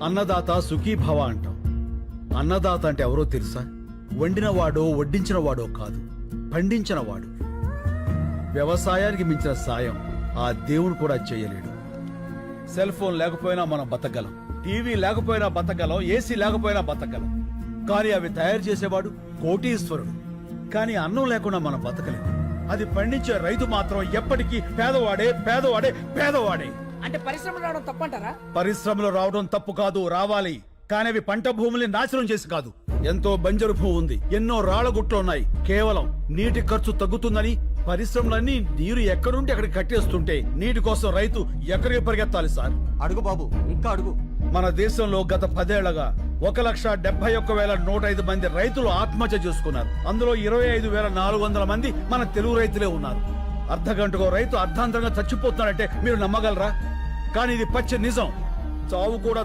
అన్నదాత సుఖీభవ అంటాం. అన్నదాత అంటే ఎవరో తెలుసా? వండినవాడో వడ్డించినవాడో కాదు, పండించినవాడు. వ్యవసాయానికి మించిన సాయం ఆ దేవుడు కూడా చేయలేడు. సెల్ ఫోన్ లేకపోయినా మనం బతకగలం, టీవీ లేకపోయినా బతకగలం, ఏసీ లేకపోయినా బతకగలం. కానీ అవి తయారు చేసేవాడు కోటీశ్వరుడు. కానీ అన్నం లేకుండా మనం బతకలేం. అది పండించే రైతు మాత్రం ఎప్పటికీ పేదవాడే పేదవాడే పేదవాడే. అంటే పరిశ్రమలు రావడం తప్పంటారా? పరిశ్రమలు రావడం తప్పు కాదు, రావాలి. కానీ అవి పంట భూముల్ని నాశనం చేసి కాదు. ఎంతో బంజరు భూమి ఉంది, ఎన్నో రాళ్లగుట్లున్నాయి. కేవలం నీటి ఖర్చు తగ్గుతుందని పరిశ్రమలన్నీ నీరు ఎక్కడుంటే అక్కడికి కట్టేస్తుంటే నీటి కోసం రైతు ఎక్కడికి పరిగెత్తాలి సార్? అడుగు బాబు, ఇంకా అడుగు. మన దేశంలో గత 10 ఏళ్లగా 1,71,105 మంది రైతులు ఆత్మహత్య చేసుకున్నారు. అందులో 25,400 మంది మన తెలుగు రైతులే ఉన్నారు. అర్ధగంటకో రైతు అర్ధాంతరంగా చచ్చిపోతున్నాడంటే మీరు నమ్మగలరా? కానీ ఇది పచ్చి నిజం. చావు కూడా